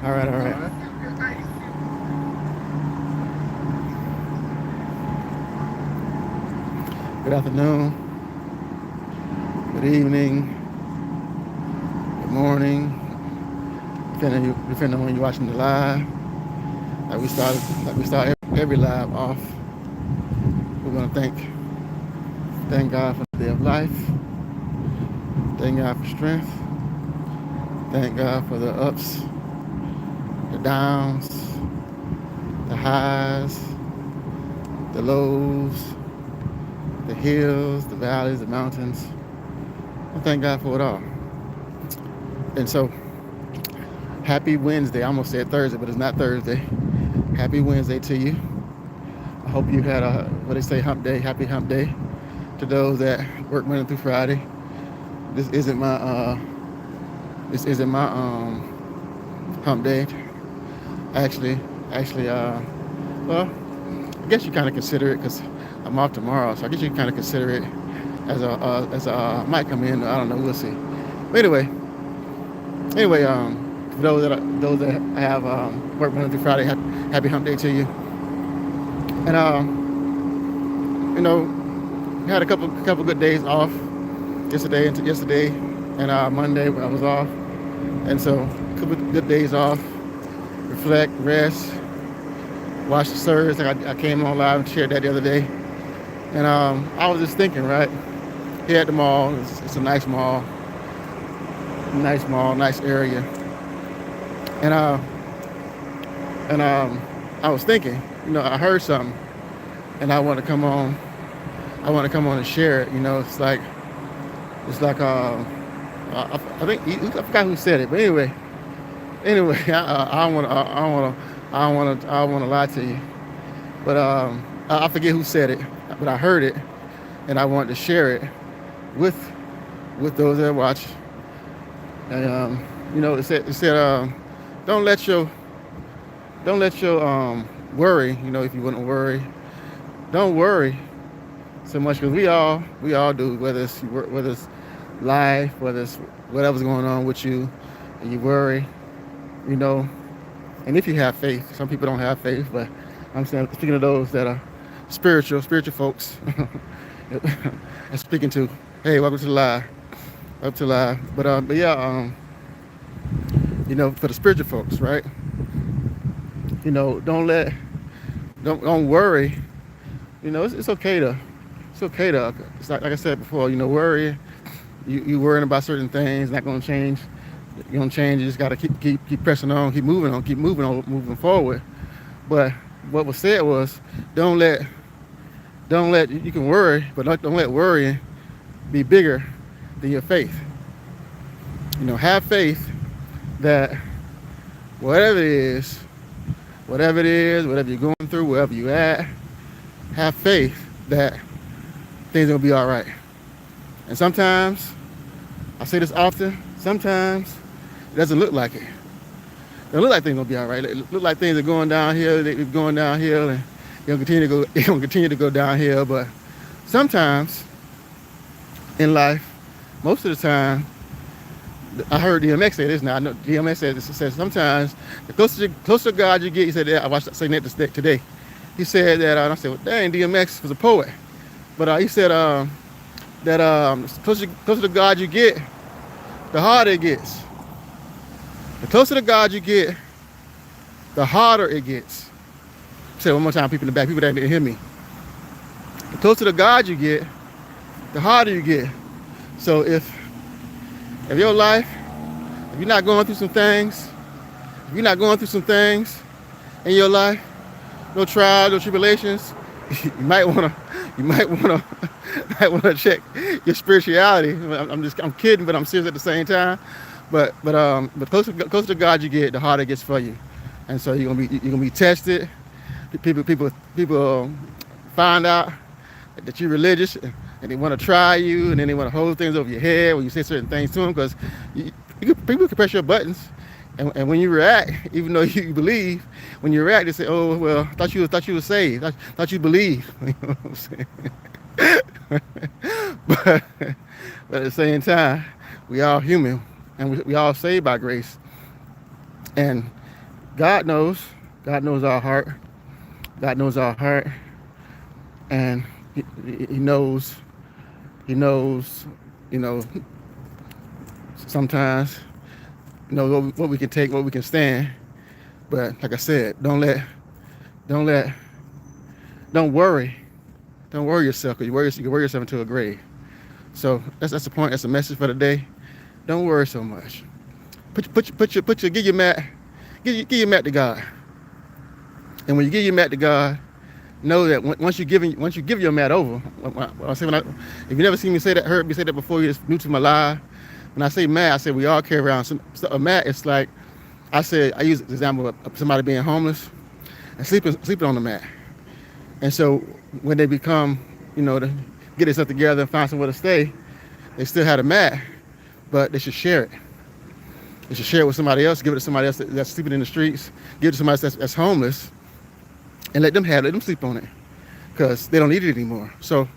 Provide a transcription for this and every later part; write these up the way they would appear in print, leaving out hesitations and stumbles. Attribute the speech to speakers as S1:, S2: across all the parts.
S1: All right, all right. Good afternoon, good evening, good morning, depending on when you're watching the live. Like we start every live off. We want to thank God for the day of life. Thank God for strength. Thank God for the ups, the downs, the highs, the lows, the hills, the valleys, the mountains. I thank God for it all. And so, happy Wednesday. I almost said Thursday, but it's not Thursday. Happy Wednesday to you. I hope you had what they say, hump day, happy hump day. To those that work Monday through Friday, this isn't my hump day. Actually, well, I guess you kind of consider it because I'm off tomorrow, so I guess you kind of consider it as a might come in. I don't know. We'll see. But anyway, for those that have work Monday through Friday, happy hump day to you. And you know, we had a couple good days off yesterday and Monday I was off, and so a couple good days off, reflect, rest, watch the service. Like I came on live and shared that the other day, and I was just thinking, right here at the mall. It's a nice mall, nice area, and I was thinking, I heard something, and I want to come on. I want to come on and share it. I think I forgot who said it, but anyway, I don't want to lie to you, but I forget who said it, but I heard it, and I wanted to share it with those that watch. And it said don't let your worry. If you wouldn't worry, don't worry so much, because we all do, whether it's life, whether it's whatever's going on with you, and you worry, you know. And if you have faith, some people don't have faith, but I'm speaking of those that are spiritual folks. I'm speaking to, hey, welcome to the live, up to live. But yeah, for the spiritual folks, right? Don't worry. It's okay to it's like I said before. Worry. You worrying about certain things, not going to change. You're going to change. You just got to keep pressing on, keep moving on, moving forward. But what was said was, don't let you can worry, but don't let worrying be bigger than your faith. Have faith that whatever you're going through, wherever you at, have faith that things are gonna be all right. And sometimes, I say this often, sometimes it doesn't look like it. It don't look like things are gonna be all right. It look like things are going downhill. They're going downhill, and they're gonna continue to go. They're gonna continue to go downhill. But sometimes in life, most of the time, I heard DMX say this. Now I know DMX says sometimes the closer to God you get. He said that I watched saying that today. He said that, and I said, well, dang, DMX was a poet. But he said that closer to God you get, the harder it gets. The closer to God you get, the harder it gets. Say it one more time, people in the back, people that didn't hear me. The closer to God you get, the harder you get. So if your life, if you're not going through some things, in your life, no trials, no tribulations, you might wanna check your spirituality. I'm kidding, but I'm serious at the same time. But closer to God you get, the harder it gets for you. And so you're gonna be tested. People find out that you're religious, and they want to try you, and then they want to hold things over your head when you say certain things to them, because people can press your buttons, and when you react, even though you believe, when you react, they say, "Oh well, thought you were saved, thought you believe." You know what I'm saying? but, but at the same time, we all human, and we all saved by grace, and God knows. God knows our heart. God knows our heart, and He knows. He knows. You know, sometimes you know what we can take, what we can stand. But like I said, don't let, don't worry. Don't worry yourself, because you can worry yourself into a grave. So that's the point. That's the message for the day. Don't worry so much. Give your mat to God. And when you give your mat to God, know that once you give your mat over, if you never seen me say that, heard me say that before, you're just new to my life. When I say mat, I say we all carry around a mat. It's like I use the example of somebody being homeless and sleeping on the mat. And so when they become, to get themselves together and find somewhere to stay, they still have a mat, but they should share it. They should share it with somebody else, give it to somebody else that's sleeping in the streets, give it to somebody that's homeless, and let them sleep on it, because they don't need it anymore. So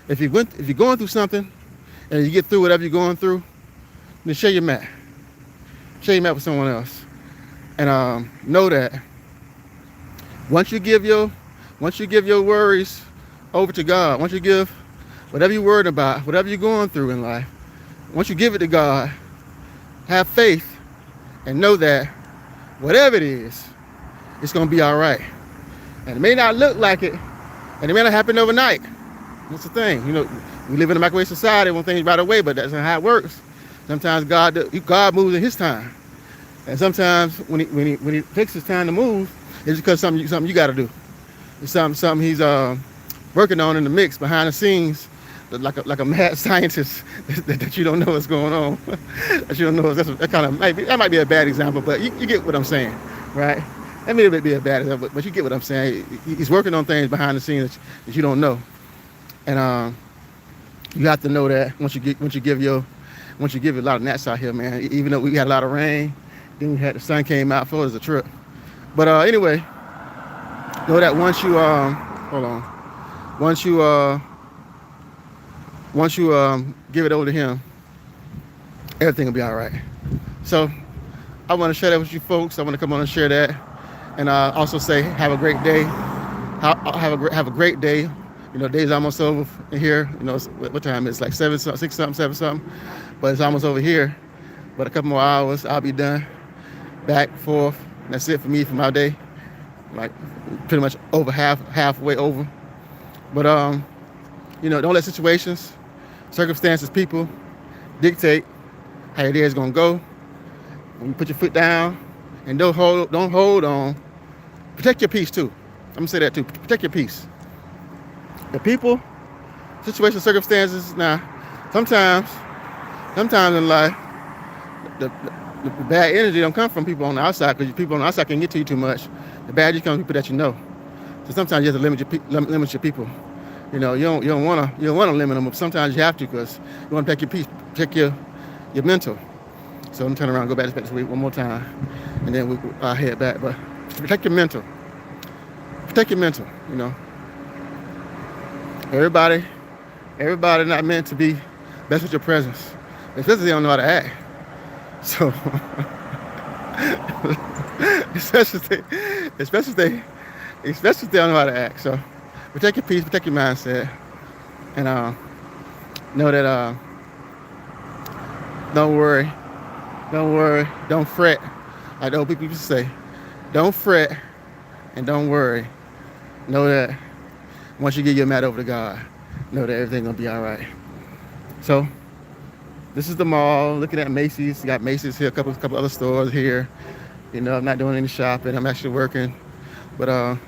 S1: if you're going through something and you get through whatever you're going through, then share your mat. Share your mat with someone else. And know that once you give your worries over to God, once you give whatever you're worried about, whatever you're going through in life, once you give it to God, have faith and know that whatever it is, it's going to be all right. And it may not look like it, and it may not happen overnight. That's the thing. We live in a microwave society, want things right away, but that's not how it works. Sometimes God moves in His time. And sometimes when he takes His time to move, it's because something you got to do. It's something He's working on in the mix behind the scenes, like a mad scientist that you don't know what's going on. That you don't know. That might be a bad example, but you get what I'm saying, right? That may be a bad example, but you get what I'm saying. He's working on things behind the scenes that you don't know, and you have to know that once you give a lot of gnats out here, man. Even though we had a lot of rain, then the sun came out. Florida's a trip. But anyway, know that once you give it over to Him, everything will be all right. So I want to share that with you folks. I want to come on and share that, and also say have a great day. Have a great day. Day's almost over here. What time is it? Like 7 something, but it's almost over here. But a couple more hours, I'll be done. Back, forth. That's it for me for my day. Like pretty much over halfway over. But don't let situations, circumstances, people dictate how your day is gonna go. When you put your foot down and don't hold on. Protect your peace too. I'm gonna say that too. Protect your peace. The people, situations, circumstances. Now, sometimes in life, the bad energy don't come from people on the outside, because people on the outside can get to you too much. The bad energy comes from people that you know. So sometimes you have to limit your people. You don't want to limit them, but sometimes you have to, because you want to protect your peace, protect your mental. So I'm turn around and go back to this week one more time, and then I'll head back. But protect your mental. Protect your mental. Everybody not meant to be best with your presence, especially they don't know how to act. So, especially if they don't know how to act. So, protect your peace, protect your mindset, and know that don't worry, don't fret. Like the old people used to say, don't fret and don't worry. Know that once you give your mat over to God, know that everything's gonna be all right. So, this is the mall. Looking at Macy's. Got Macy's here, a couple other stores here. I'm not doing any shopping. I'm actually working. But I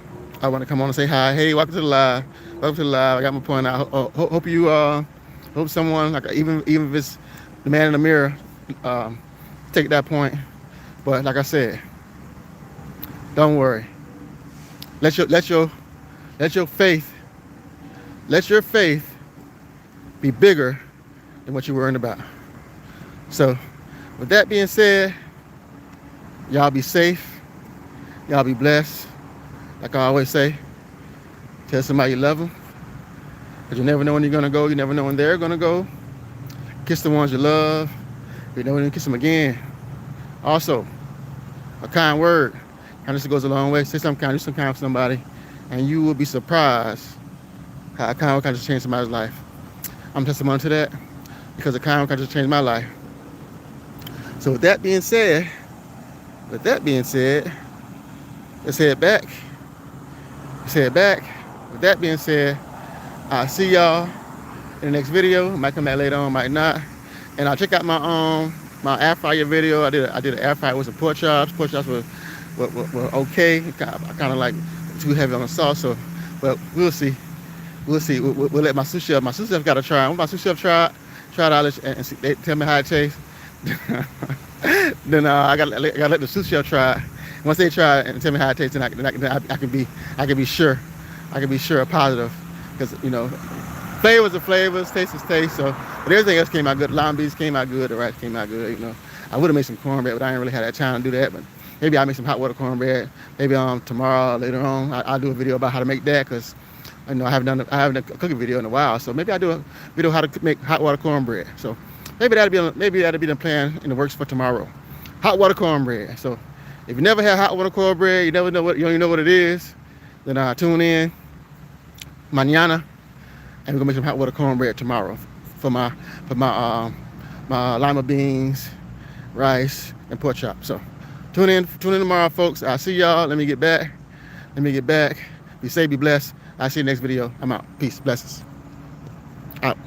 S1: want to come on and say hi. Hey, welcome to the live. Welcome to the live. I got my point out. Hope someone, like even if it's the man in the mirror, take that point. But like I said, don't worry. Let your faith be bigger than what you're worrying about. So, with that being said, y'all be safe. Y'all be blessed. Like I always say, tell somebody you love them, because you never know when you're going to go. You never know when they're going to go. Kiss the ones you love. You never know when you kiss them again. Also, a kind word Kindness goes a long way. Say something kind, do some kind for somebody, and you will be surprised how a kind word can just change somebody's life. I'm testimony to that because a kind word can just change my life. So with that being said, let's head back. With that being said, I'll see y'all in the next video. Might come back later on, might not. And I'll check out my air fryer video. I did an air fryer with some pork chops. Pork chops were okay. I kind of like too heavy on the sauce, so but we'll see. We'll let my sous chef got to try. When my sous chef try it out and see, they tell me how it tastes. Then I gotta let the sous chef try it. Once they try it and tell me how it tastes, then I can be sure positive, because flavors are flavors, taste is taste. So, but everything else came out good. Lime beans came out good. The rice came out good. I would have made some cornbread, but I didn't really have that time to do that. But maybe I'll make some hot water cornbread. Maybe tomorrow later on I'll do a video about how to make that, because I haven't done a cooking video in a while. So maybe I'll do a video how to make hot water cornbread. So maybe that'll be the plan in the works for tomorrow. Hot water cornbread. So if you never had hot water cornbread, you don't even know what it is, then tune in mañana, and we're gonna make some hot water cornbread tomorrow for my lima beans, rice, and pork chop. So tune in tomorrow, folks. I'll see y'all. Let me get back. Be safe, be blessed. I'll see you next video. I'm out. Peace, blessings. Out.